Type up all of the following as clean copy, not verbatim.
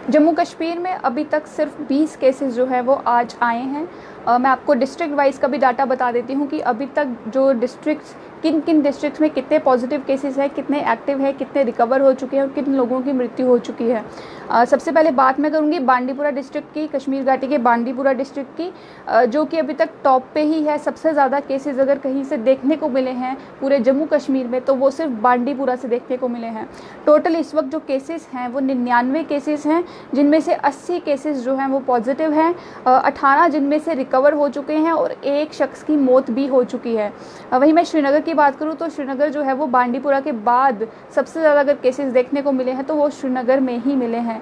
जम्मू कश्मीर में अभी तक सिर्फ 20 केसेस जो है वो आज आए हैं। मैं आपको डिस्ट्रिक्ट वाइज का भी डाटा बता देती हूँ कि अभी तक जो डिस्ट्रिक्ट्स किन किन डिस्ट्रिक्ट्स में कितने पॉजिटिव केसेस हैं, कितने एक्टिव हैं, कितने रिकवर हो चुके हैं और किन लोगों की मृत्यु हो चुकी है। सबसे पहले बात मैं करूँगी बांदीपुरा डिस्ट्रिक्ट की, कश्मीर घाटी के बांदीपुरा डिस्ट्रिक्ट की, जो कि अभी तक टॉप पे ही है। सबसे ज़्यादा केसेस अगर कहीं से देखने को मिले हैं पूरे जम्मू कश्मीर में तो वो सिर्फ बांदीपुरा से देखने को मिले हैं। टोटल इस वक्त जो केसेस हैं वो 99 केसेस हैं, जिनमें से 80 केसेस जो हैं वो पॉजिटिव हैं, 18 जिनमें से रिकवर हो चुके हैं और एक शख्स की मौत भी हो चुकी है। वहीं मैं श्रीनगर की बात करूं तो श्रीनगर जो है वो बांदीपुरा के बाद सबसे ज़्यादा अगर केसेस देखने को मिले हैं तो वो श्रीनगर में ही मिले हैं।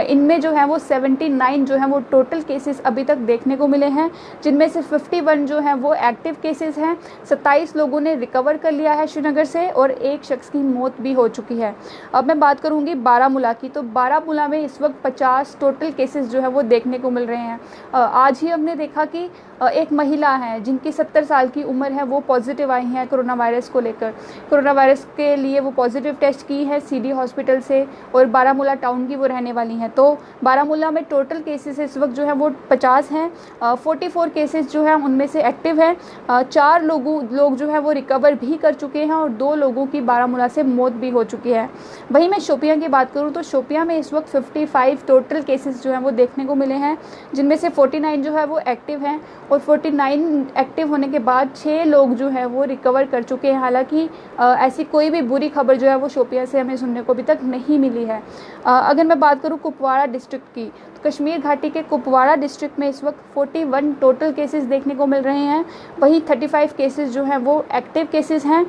इनमें जो है वो 79 जो है वो टोटल केसेस अभी तक देखने को मिले हैं, जिनमें से 51 जो हैं वो एक्टिव केसेस हैं। 27 लोगों ने रिकवर कर लिया है श्रीनगर से और एक शख्स की मौत भी हो चुकी है। अब मैं बात करूंगी बारामूला की, तो बारामूला में इस वक्त 50 टोटल केसेस जो है वो देखने को मिल रहे हैं। आज ही हमने देखा कि एक महिला है जिनकी 70 साल की उम्र है, वो पॉजिटिव आई हैं कोरोना वायरस को लेकर। कोरोना वायरस के लिए वो पॉजिटिव टेस्ट की है सीडी हॉस्पिटल से और बारामूला टाउन की वो रहने वाली हैं। तो बारामूला में टोटल केसेस इस वक्त जो है वो 50 हैं। 44 केसेस जो हैं उनमें से एक्टिव हैं। 4 लोग जो है वो रिकवर भी कर चुके हैं और 2 लोगों की बारामूला से मौत भी हो चुकी है। वहीं मैं शोपियां की बात करूं तो शोपियां में इस वक्त 55 टोटल केसेस जो हैं वो देखने को मिले हैं, जिनमें से 49 जो है वो एक्टिव हैं और 49 एक्टिव होने के बाद 6 लोग जो है वो रिकवर कर चुके हैं। हालांकि ऐसी कोई भी बुरी खबर जो है वो शोपियां से हमें सुनने को अभी तक नहीं मिली है। अगर मैं बात करूं कुपवाड़ा डिस्ट्रिक्ट की, तो कश्मीर घाटी के कुपवाड़ा डिस्ट्रिक्ट में इस वक्त 41 टोटल केसेस देखने को मिल रहे हैं। वहीं 35 केसेस जो हैं वो एक्टिव केसेस हैं।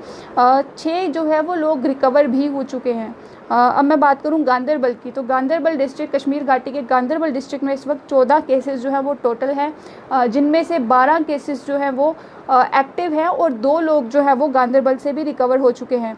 6 जो है वो लोग रिकवर भी हो चुके हैं। अब मैं बात करूं गांदरबल की, तो गांदरबल डिस्ट्रिक्ट, कश्मीर घाटी के गांदरबल डिस्ट्रिक्ट में इस वक्त 14 केसेस जो है वो टोटल हैं, जिनमें से 12 केसेस जो है वो एक्टिव हैं और 2 लोग जो है वो गांदरबल से भी रिकवर हो चुके हैं।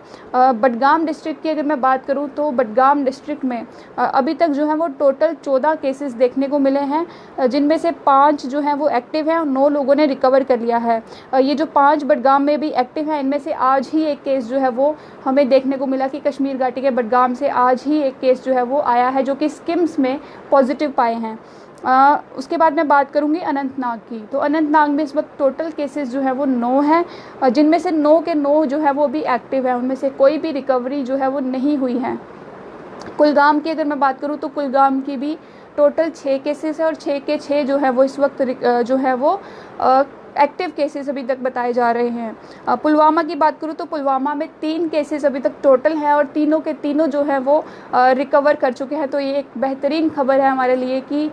बडगाम डिस्ट्रिक्ट की अगर मैं बात करूं तो बडगाम डिस्ट्रिक्ट में अभी तक जो है वो टोटल 14 केसेस देखने को मिले हैं, जिनमें से 5 जो हैं वो एक्टिव हैं और 9 लोगों ने रिकवर कर लिया है। ये जो 5 बडगाम में भी एक्टिव हैं, इनमें से आज ही एक केस जो है वो हमें देखने को मिला कि कश्मीर घाटी के बडगाम से आज ही एक केस जो है वो आया है, जो कि स्किम्स में पॉजिटिव पाए हैं। उसके बाद मैं बात करूंगी अनंतनाग की, तो अनंतनाग में इस वक्त टोटल केसेस जो है वो 9 हैं, जिनमें से 9 के 9 जो है वो भी एक्टिव है, उनमें से कोई भी रिकवरी जो है वो नहीं हुई है। कुलगाम की अगर मैं बात करूं तो कुलगाम की भी टोटल 6 केसेस है और 6 के 6 जो है वो इस वक्त जो है वो एक्टिव केसेस अभी तक बताए जा रहे हैं। पुलवामा की बात करूं तो पुलवामा में 3 केसेस अभी तक टोटल हैं और तीनों के तीनों जो है वो रिकवर कर चुके हैं। तो ये एक बेहतरीन खबर है हमारे लिए कि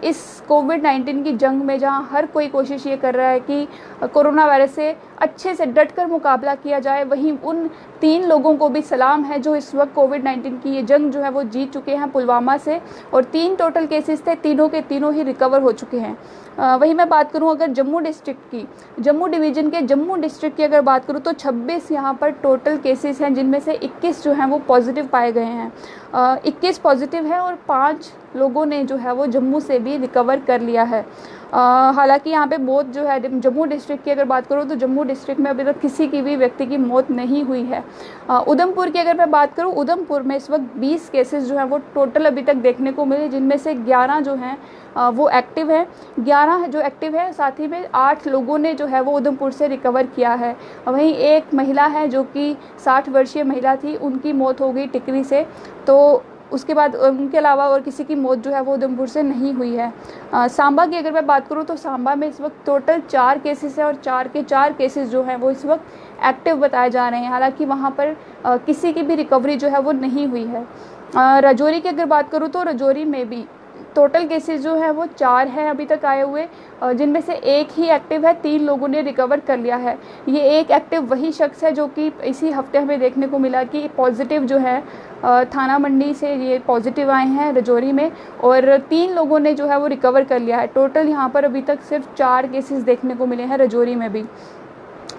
इस कोविड-19 की जंग में जहां हर कोई कोशिश ये कर रहा है कि कोरोना वायरस से अच्छे से डटकर मुकाबला किया जाए, वहीं उन 3 लोगों को भी सलाम है जो इस वक्त कोविड-19 की ये जंग जो है वो जीत चुके हैं पुलवामा से। और 3 टोटल केसेस थे, तीनों के तीनों ही रिकवर हो चुके हैं। वहीं मैं बात करूं अगर जम्मू डिस्ट्रिक्ट की, जम्मू डिवीज़न के जम्मू डिस्ट्रिक्ट की अगर बात करूं तो 26 यहाँ पर टोटल केसेस हैं, जिनमें से 21 जो हैं वो पॉजिटिव पाए गए हैं। 21 पॉजिटिव है और 5 लोगों ने जो है वो जम्मू से भी रिकवर कर लिया है। हालांकि यहाँ पे मौत जो है जम्मू डिस्ट्रिक्ट की अगर बात करूँ तो जम्मू डिस्ट्रिक्ट में अभी तक किसी की भी व्यक्ति की मौत नहीं हुई है। उधमपुर की अगर मैं बात करूँ, उधमपुर में इस वक्त 20 केसेस जो हैं वो टोटल अभी तक देखने को मिले, जिनमें से 11 जो हैं वो एक्टिव है। 11 जो एक्टिव है, साथ ही में 8 लोगों ने जो है वो उधमपुर से रिकवर किया है। वहीं एक महिला है जो कि 60 वर्षीय महिला थी, उनकी मौत हो गई टिकरी से। तो उसके बाद उनके अलावा और किसी की मौत जो है वो उधमपुर से नहीं हुई है। सांबा की अगर मैं बात करूँ तो सांबा में इस वक्त टोटल 4 केसेस है और 4 के 4 केसेस जो हैं वो इस वक्त एक्टिव बताए जा रहे हैं। हालांकि वहाँ पर किसी की भी रिकवरी जो है वो नहीं हुई है। राजौरी की अगर बात करूँ तो राजौरी में भी टोटल केसेस जो है वो 4 हैं अभी तक आए हुए, जिनमें से एक ही एक्टिव है, 3 लोगों ने रिकवर कर लिया है। ये एक एक्टिव वही शख्स है जो कि इसी हफ्ते हमें देखने को मिला कि पॉजिटिव जो है थाना मंडी से ये पॉजिटिव आए हैं राजौरी में, और 3 लोगों ने जो है वो रिकवर कर लिया है। टोटल यहाँ पर अभी तक सिर्फ 4 केसेस देखने को मिले हैं राजौरी में भी।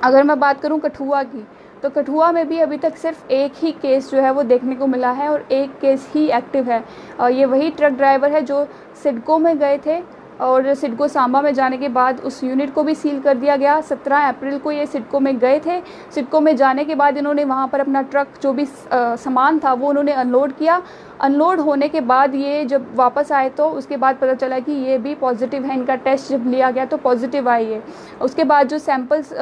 अगर मैं बात करूँ कठुआ की, तो कठुआ में भी अभी तक सिर्फ एक ही केस जो है वो देखने को मिला है और एक केस ही एक्टिव है। ये वही ट्रक ड्राइवर है जो सिडको में गए थे और सिडको सांबा में जाने के बाद उस यूनिट को भी सील कर दिया गया। 17 अप्रैल को ये सिडको में गए थे। सिडको में जाने के बाद इन्होंने वहाँ पर अपना ट्रक जो भी सामान था वो उन्होंने अनलोड किया। अनलोड होने के बाद ये जब वापस आए तो उसके बाद पता चला कि ये भी पॉजिटिव है। इनका टेस्ट जब लिया गया तो पॉजिटिव आई है। उसके बाद जो सैंपल्स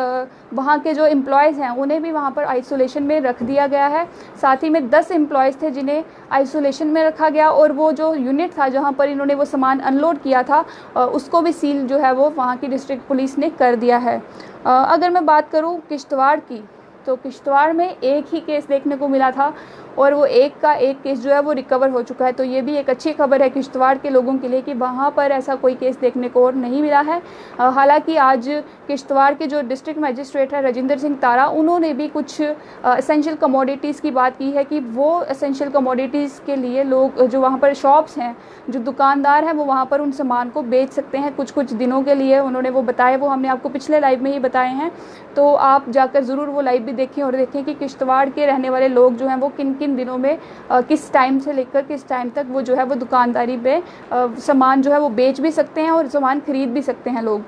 वहाँ के जो एम्प्लॉयज़ हैं उन्हें भी वहाँ पर आइसोलेशन में रख दिया गया है। साथ ही में 10 एम्प्लॉयज़ थे जिन्हें आइसोलेशन में रखा गया, और वो जो यूनिट था जहाँ पर इन्होंने वो सामान अनलोड किया था उसको भी सील जो है वो वहाँ की डिस्ट्रिक्ट पुलिस ने कर दिया है। अगर मैं बात करूँ किश्तवाड़ की, तो किश्तवाड़ में एक ही केस देखने को मिला था और वो एक केस जो है वो रिकवर हो चुका है। तो ये भी एक अच्छी खबर है किश्तवाड़ के लोगों के लिए कि वहाँ पर ऐसा कोई केस देखने को और नहीं मिला है। हालांकि आज किश्तवाड़ के जो डिस्ट्रिक्ट मजिस्ट्रेट है राजिंदर सिंह तारा, उन्होंने भी कुछ एसेंशियल कमोडिटीज़ की बात की है कि वो एसेंशियल कमोडिटीज़ के लिए लोग जो वहाँ पर शॉप्स हैं, जो दुकानदार हैं, वो वहाँ पर उन सामान को बेच सकते हैं कुछ दिनों के लिए। उन्होंने वो बताए, वो हमने आपको पिछले लाइव में ही बताए हैं, तो आप जाकर ज़रूर वो लाइव भी देखें और देखें कि किश्तवाड़ के रहने वाले लोग जो हैं वो किन किन दिनों में किस टाइम से लेकर किस टाइम तक वो जो है वो दुकानदारी पे सामान जो है वो बेच भी सकते हैं और सामान खरीद भी सकते हैं लोग।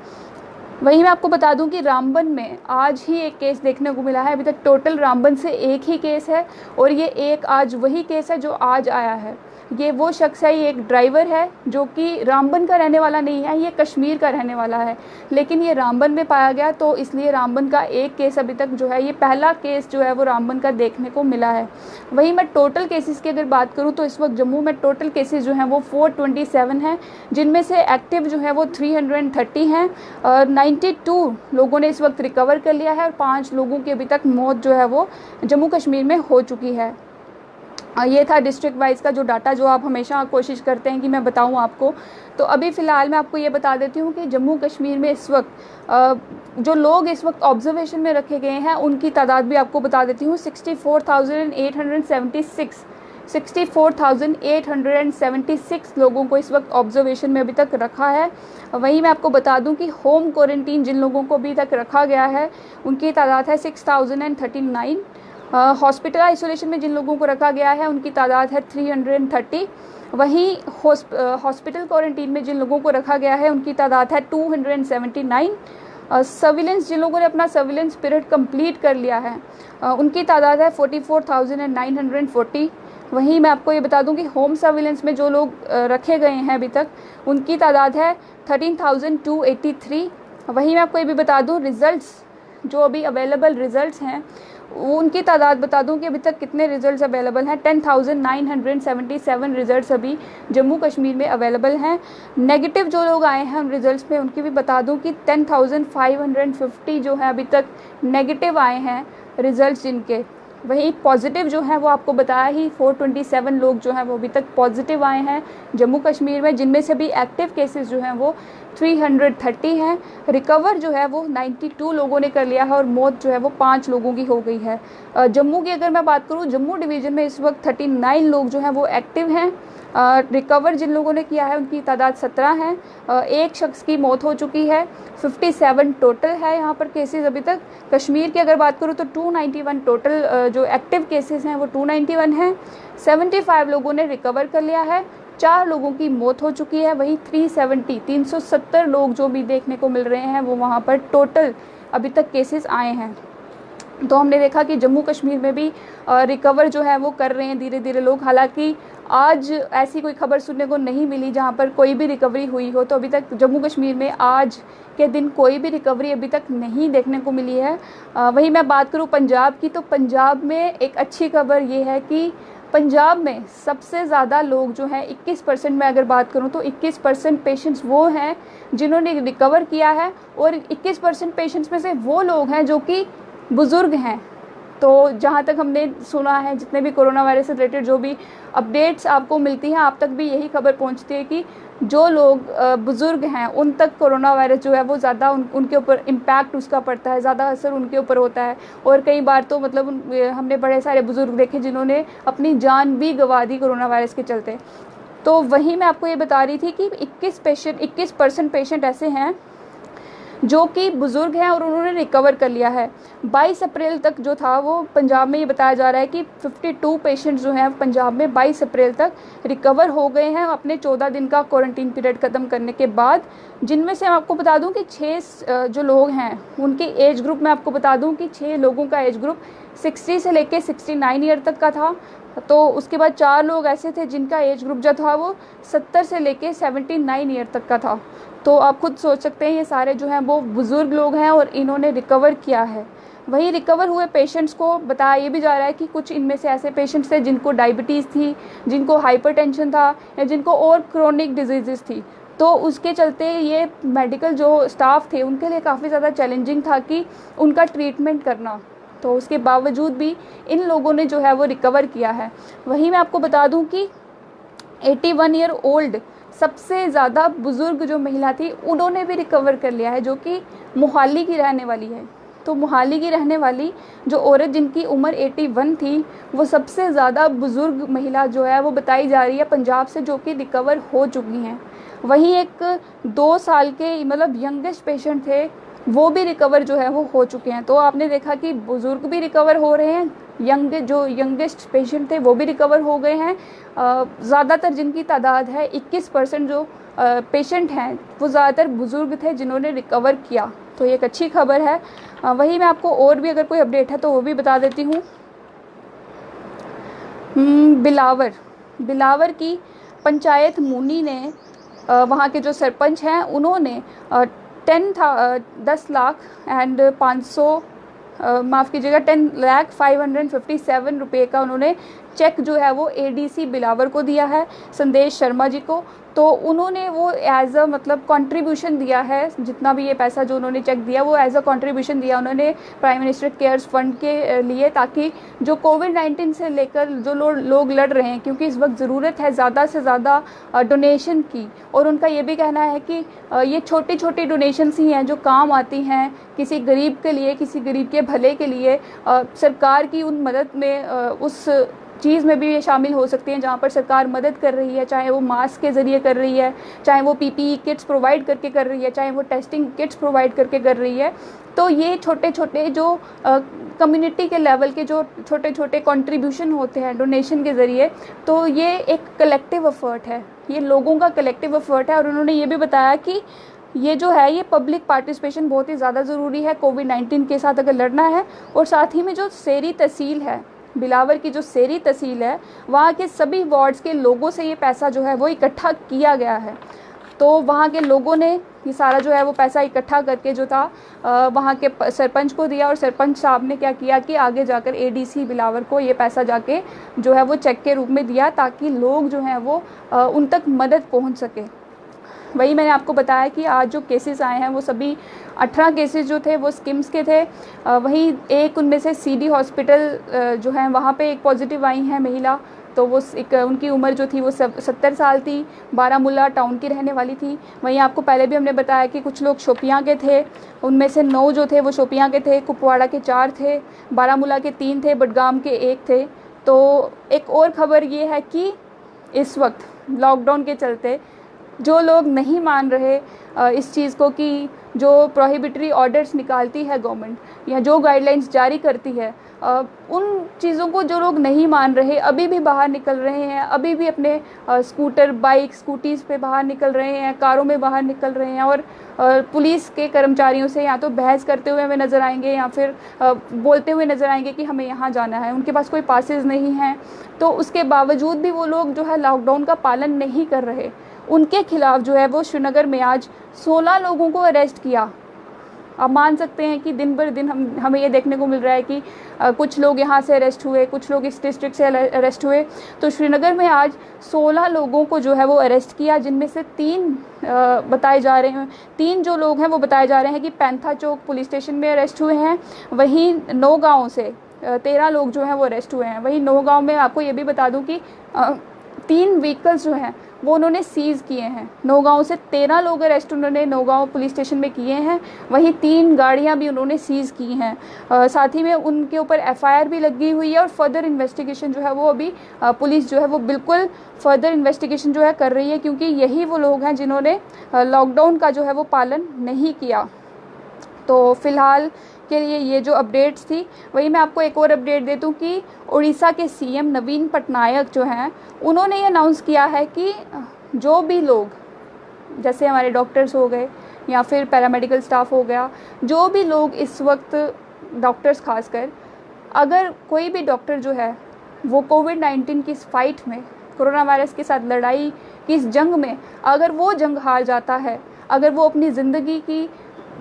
वहीं मैं आपको बता दूं कि रामबन में आज ही एक केस देखने को मिला है। अभी तक टोटल रामबन से एक ही केस है और ये एक आज वही केस है जो आज आया है। ये वो शख्स है, ये एक ड्राइवर है जो कि रामबन का रहने वाला नहीं है, ये कश्मीर का रहने वाला है, लेकिन ये रामबन में पाया गया, तो इसलिए रामबन का एक केस अभी तक जो है, ये पहला केस जो है वो रामबन का देखने को मिला है। वहीं मैं टोटल केसेस की अगर बात करूं तो इस वक्त जम्मू में टोटल केसेस जो हैं वो 427 हैं, जिनमें से एक्टिव जो है वो 330 हैं। 92 लोगों ने इस वक्त रिकवर कर लिया है और 5 लोगों की अभी तक मौत जो है वो जम्मू कश्मीर में हो चुकी है। ये था डिस्ट्रिक्ट वाइज का जो डाटा जो आप हमेशा कोशिश करते हैं कि मैं बताऊं आपको। तो अभी फ़िलहाल मैं आपको ये बता देती हूँ कि जम्मू कश्मीर में इस वक्त जो लोग इस वक्त ऑब्जर्वेशन में रखे गए हैं उनकी तादाद भी आपको बता देती हूँ। 64,876 लोगों को इस वक्त ऑब्जर्वेशन में अभी तक रखा है। वहीं मैं आपको बता दूं कि होम क्वारंटीन जिन लोगों को अभी तक रखा गया है उनकी तादाद है 6039। हॉस्पिटल आइसोलेशन में जिन लोगों को रखा गया है उनकी तादाद है 330। वहीं हॉस्पिटल क्वारंटीन में जिन लोगों को रखा गया है उनकी तादाद है 279। सर्विलेंस जिन लोगों ने अपना सर्विलेंस पीरियड कंप्लीट कर लिया है उनकी तादाद है 44,940। वहीं मैं आपको ये बता दूं कि होम सर्विलेंस में जो लोग रखे गए हैं अभी तक उनकी तादाद है 13,283। वहीं मैं आपको ये भी बता दूं रिज़ल्ट्स जो अभी अवेलेबल रिज़ल्ट्स हैं उनकी तादाद बता दूं कि अभी तक कितने रिज़ल्ट्स अवेलेबल हैं। 10,977 रिज़ल्ट्स अभी जम्मू कश्मीर में अवेलेबल हैं। नेगेटिव जो लोग आए हैं उन रिज़ल्ट्स में उनकी भी बता दूं कि 10,550 जो है अभी तक नेगेटिव आए हैं रिज़ल्ट्स जिनके। वहीं पॉजिटिव जो है वो आपको बताया ही 427 लोग जो हैं वो अभी तक पॉजिटिव आए हैं जम्मू कश्मीर में, जिनमें से भी एक्टिव केसेस जो हैं वो 330 हैं। रिकवर जो है वो 92 लोगों ने कर लिया है और मौत जो है वो 5 लोगों की हो गई है। जम्मू की अगर मैं बात करूँ, जम्मू डिवीज़न में इस वक्त 39 लोग जो हैं वो एक्टिव हैं। रिकवर जिन लोगों ने किया है उनकी तादाद 17 है। एक शख्स की मौत हो चुकी है। 57 टोटल है यहाँ पर केसेस अभी तक। कश्मीर की अगर बात करूँ तो 291 टोटल जो एक्टिव केसेस हैं वो 291 हैं। 75 लोगों ने रिकवर कर लिया है। 4 लोगों की मौत हो चुकी है। वहीं 370 लोग जो भी देखने को मिल रहे हैं वो वहाँ पर टोटल अभी तक केसेस आए हैं। तो हमने देखा कि जम्मू कश्मीर में भी रिकवर जो है वो कर रहे हैं धीरे धीरे लोग। हालांकि आज ऐसी कोई खबर सुनने को नहीं मिली जहां पर कोई भी रिकवरी हुई हो। तो अभी तक जम्मू कश्मीर में आज के दिन कोई भी रिकवरी अभी तक नहीं देखने को मिली है। वहीं मैं बात करूं पंजाब की, तो पंजाब में एक अच्छी खबर ये है कि पंजाब में सबसे ज़्यादा लोग जो हैं 21% में अगर बात करूं तो 21% पेशेंट्स वो हैं जिन्होंने रिकवर किया है और 21% पेशेंट्स में से वो लोग हैं जो कि बुज़ुर्ग हैं। तो जहाँ तक हमने सुना है, जितने भी कोरोना वायरस से रिलेटेड जो भी अपडेट्स आपको मिलती हैं, आप तक भी यही खबर पहुँचती है कि जो लोग बुज़ुर्ग हैं उन तक कोरोना वायरस जो है वो ज़्यादा उनके ऊपर इम्पैक्ट उसका पड़ता है, ज़्यादा असर उनके ऊपर होता है। और कई बार तो मतलब हमने बड़े सारे बुज़ुर्ग देखे जिन्होंने अपनी जान भी गंवा दी कोरोना वायरस के चलते। तो वहीं मैं आपको ये बता रही थी कि 21% पेशेंट ऐसे हैं जो कि बुज़ुर्ग हैं और उन्होंने रिकवर कर लिया है। 22 अप्रैल तक जो था वो पंजाब में ये बताया जा रहा है कि 52 पेशेंट्स जो हैं पंजाब में 22 अप्रैल तक रिकवर हो गए हैं अपने 14 दिन का क्वारंटीन पीरियड ख़त्म करने के बाद। जिनमें से मैं आपको बता दूं कि 6 जो लोग हैं उनके एज ग्रुप में आपको बता दूं कि 6 लोगों का एज ग्रुप 60 से लेके 69 ईयर तक का था। तो उसके बाद 4 लोग ऐसे थे जिनका एज ग्रुप जो था वो 70 से लेके 79 ईयर तक का था। तो आप खुद सोच सकते हैं ये सारे जो हैं वो बुज़ुर्ग लोग हैं और इन्होंने रिकवर किया है। वहीं रिकवर हुए पेशेंट्स को बताया ये भी जा रहा है कि कुछ इनमें से ऐसे पेशेंट्स थे जिनको डायबिटीज़ थी, जिनको हाइपरटेंशन था, या जिनको और क्रोनिक डिजीज़ थी। तो उसके चलते ये मेडिकल जो स्टाफ थे उनके लिए काफ़ी ज़्यादा चैलेंजिंग था कि उनका ट्रीटमेंट करना। तो उसके बावजूद भी इन लोगों ने जो है वो रिकवर किया है। वहीं मैं आपको बता दूं कि 81 ईयर ओल्ड सबसे ज़्यादा बुज़ुर्ग जो महिला थी उन्होंने भी रिकवर कर लिया है, जो कि मोहाली की रहने वाली है। तो मोहाली की रहने वाली जो औरत जिनकी उम्र 81 थी, वो सबसे ज़्यादा बुज़ुर्ग महिला जो है वो बताई जा रही है पंजाब से, जो कि रिकवर हो चुकी हैं। वहीं एक 2 साल के मतलब यंगेस्ट पेशेंट थे, वो भी रिकवर जो है वो हो चुके हैं। तो आपने देखा कि बुज़ुर्ग भी रिकवर हो रहे हैं, जो यंगेस्ट पेशेंट थे वो भी रिकवर हो गए हैं। ज़्यादातर जिनकी तादाद है 21% जो पेशेंट हैं वो ज़्यादातर बुज़ुर्ग थे जिन्होंने रिकवर किया। तो ये एक अच्छी खबर है। वही मैं आपको और भी अगर कोई अपडेट है तो वो भी बता देती हूँ। बिलावर की पंचायत मुनी ने वहाँ के जो सरपंच हैं उन्होंने 10 लाख एंड 500 माफ़ कीजिएगा 10,557 रुपये का उन्होंने चेक जो है वो एडीसी बिलावर को दिया है, संदेश शर्मा जी को। तो उन्होंने वो एज अ मतलब कंट्रीब्यूशन दिया है, जितना भी ये पैसा जो उन्होंने चेक दिया वो एज अ कंट्रीब्यूशन दिया उन्होंने प्राइम मिनिस्टर केयर्स फंड के लिए, ताकि जो कोविड-19 से लेकर जो लोग लड़ रहे हैं, क्योंकि इस वक्त ज़रूरत है ज़्यादा से ज़्यादा डोनेशन की। और उनका ये भी कहना है कि ये छोटी छोटी डोनेशंस ही हैं जो काम आती हैं किसी गरीब के लिए, किसी गरीब के भले के लिए। सरकार की उन मदद में उस चीज़ में भी ये शामिल हो सकती हैं जहाँ पर सरकार मदद कर रही है, चाहे वो मास्क के ज़रिए कर रही है, चाहे वो पीपीई किट्स प्रोवाइड करके कर रही है, चाहे वो टेस्टिंग किट्स प्रोवाइड करके कर रही है। तो ये छोटे छोटे जो कम्युनिटी के लेवल के जो छोटे छोटे कंट्रीब्यूशन होते हैं डोनेशन के ज़रिए, तो ये एक कलेक्टिव एफर्ट है, ये लोगों का कलेक्टिव एफर्ट है। और उन्होंने ये भी बताया कि ये जो है ये पब्लिक पार्टिसिपेशन बहुत ही ज़्यादा ज़रूरी है कोविड-19 के साथ अगर लड़ना है। और साथ ही में जो सेरी तहसील है, बिलावर की जो सेरी तहसील है, वहाँ के सभी वार्ड्स के लोगों से ये पैसा जो है वो इकट्ठा किया गया है। तो वहाँ के लोगों ने ये सारा जो है वो पैसा इकट्ठा करके जो था वहाँ के सरपंच को दिया, और सरपंच साहब ने क्या किया कि आगे जाकर एडीसी बिलावर को ये पैसा जाके जो है वो चेक के रूप में दिया, ताकि लोग जो हैं वो उन तक मदद पहुँच सके। वही मैंने आपको बताया कि आज जो केसेस आए हैं वो सभी 18 केसेस जो थे वो स्किम्स के थे। वहीं एक उनमें से सीडी हॉस्पिटल जो है वहाँ पे एक पॉजिटिव आई हैं महिला, तो वो एक उनकी उम्र जो थी वो 70 साल थी, बारामूला टाउन की रहने वाली थी। वहीं आपको पहले भी हमने बताया कि कुछ लोग शोपियां के थे, उनमें से 9 जो थे वो शोपियां के थे, कुपवाड़ा के 4 थे, बारामूला के 3 थे, बडगाम के 1 थे। तो एक और ख़बर ये है कि इस वक्त लॉकडाउन के चलते जो लोग नहीं मान रहे इस चीज़ को कि जो प्रोहिबिटरी ऑर्डर्स निकालती है गवर्नमेंट या जो गाइडलाइंस जारी करती है, उन चीज़ों को जो लोग नहीं मान रहे अभी भी बाहर निकल रहे हैं, अभी भी अपने स्कूटर, बाइक, स्कूटीज़ पे बाहर निकल रहे हैं, कारों में बाहर निकल रहे हैं, और पुलिस के कर्मचारियों से या तो बहस करते हुए हमें नज़र आएंगे या फिर बोलते हुए नज़र आएंगे कि हमें यहाँ जाना है। उनके पास कोई पासेस नहीं हैं, तो उसके बावजूद भी वो लोग जो है लॉकडाउन का पालन नहीं कर रहे। उनके खिलाफ जो है वो श्रीनगर में आज 16 लोगों को अरेस्ट किया। आप मान सकते हैं कि दिन बर दिन हमें ये देखने को मिल रहा है कि कुछ लोग यहाँ से अरेस्ट हुए, कुछ लोग इस डिस्ट्रिक्ट से अरेस्ट हुए। तो श्रीनगर में आज 16 लोगों को जो है वो अरेस्ट किया, जिनमें से 3 बताए जा रहे हैं, 3 जो लोग हैं वो बताए जा रहे हैं कि पैंथा चौक पुलिस स्टेशन में अरेस्ट हुए हैं। वहीं नौगांव से 13 लोग जो हैं वो अरेस्ट हुए हैं। वहीं नौगांव में आपको ये भी बता दूं कि 3 व्हीकल्स जो हैं वो उन्होंने सीज़ किए हैं। नौगांव से 13 लोग अरेस्ट उन्होंने नौगांव पुलिस स्टेशन में किए हैं, वहीं 3 गाड़ियां भी उन्होंने सीज़ की हैं। साथ ही में उनके ऊपर एफआईआर भी लगी हुई है, और फर्दर इन्वेस्टिगेशन जो है वो अभी पुलिस जो है वो बिल्कुल फर्दर इन्वेस्टिगेशन जो है कर रही है, क्योंकि यही वो लोग हैं जिन्होंने लॉकडाउन का जो है वो पालन नहीं किया। तो फ़िलहाल के लिए ये जो अपडेट्स थी। वही मैं आपको एक और अपडेट दे दूँ कि उड़ीसा के सीएम नवीन पटनायक जो हैं उन्होंने ये अनाउंस किया है कि जो भी लोग, जैसे हमारे डॉक्टर्स हो गए या फिर पैरामेडिकल स्टाफ हो गया, जो भी लोग इस वक्त, डॉक्टर्स खासकर, अगर कोई भी डॉक्टर जो है वो कोविड-19 की इस फाइट में, कोरोना वायरस के साथ लड़ाई की इस जंग में, अगर वो जंग हार जाता है, अगर वो अपनी ज़िंदगी की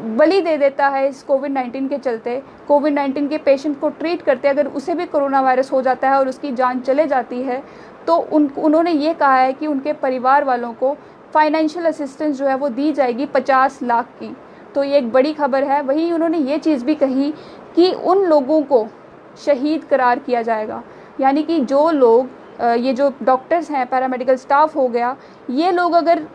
बलि दे देता है इस कोविड-19 के चलते, कोविड-19 के पेशेंट को ट्रीट करते अगर उसे भी कोरोना वायरस हो जाता है और उसकी जान चले जाती है, तो उन्होंने ये कहा है कि उनके परिवार वालों को फाइनेंशियल असिस्टेंस जो है वो दी जाएगी 50 लाख की। तो ये एक बड़ी खबर है। वहीं उन्होंने ये चीज़ भी कही कि उन लोगों को शहीद करार किया जाएगा, यानी कि जो लोग ये जो डॉक्टर्स हैं, पैरामेडिकल स्टाफ हो गया, ये लोग अगर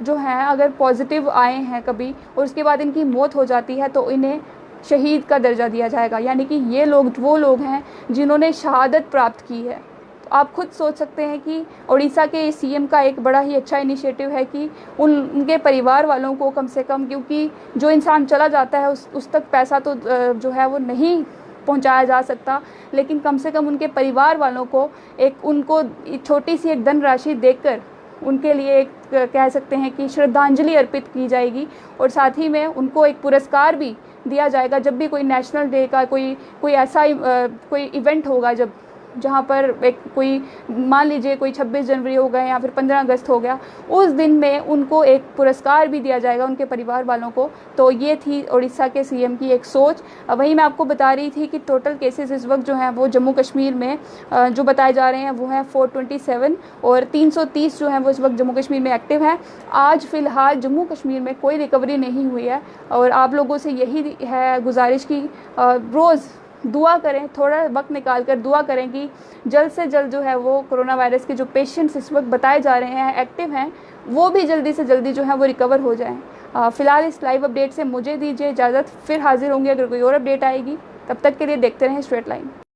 जो हैं अगर पॉजिटिव आए हैं कभी और उसके बाद इनकी मौत हो जाती है तो इन्हें शहीद का दर्जा दिया जाएगा, यानी कि ये लोग वो लोग हैं जिन्होंने शहादत प्राप्त की है। तो आप खुद सोच सकते हैं कि उड़ीसा के सीएम का एक बड़ा ही अच्छा इनिशिएटिव है कि उनके परिवार वालों को कम से कम, क्योंकि जो इंसान चला जाता है उस तक पैसा तो जो है वो नहीं पहुंचाया जा सकता, लेकिन कम से कम उनके परिवार वालों को उनको छोटी सी एक धनराशि देकर उनके लिए एक कह सकते हैं कि श्रद्धांजलि अर्पित की जाएगी और साथ ही में उनको एक पुरस्कार भी दिया जाएगा जब भी कोई नेशनल डे का कोई ऐसा कोई इवेंट होगा, जब जहाँ पर कोई मान लीजिए कोई 26 जनवरी हो गया या फिर 15 अगस्त हो गया, उस दिन में उनको एक पुरस्कार भी दिया जाएगा उनके परिवार वालों को। तो ये थी उड़ीसा के सीएम की एक सोच। वहीं मैं आपको बता रही थी कि टोटल केसेस इस वक्त जो हैं वो जम्मू कश्मीर में जो बताए जा रहे हैं वो हैं 427 और 330 जो हैं वो इस वक्त जम्मू कश्मीर में एक्टिव हैं। आज फ़िलहाल जम्मू कश्मीर में कोई रिकवरी नहीं हुई है और आप लोगों से यही है गुजारिश की रोज़ दुआ करें, थोड़ा वक्त निकाल कर दुआ करें कि जल्द से जल्द जो है वो कोरोना वायरस के जो पेशेंट्स इस वक्त बताए जा रहे हैं एक्टिव हैं, वो भी जल्दी से जल्दी जो है वो रिकवर हो जाएं। फ़िलहाल इस लाइव अपडेट से मुझे दीजिए इजाज़त, फिर हाजिर होंगे अगर कोई और अपडेट आएगी। तब तक के लिए देखते रहें स्ट्रेट लाइन।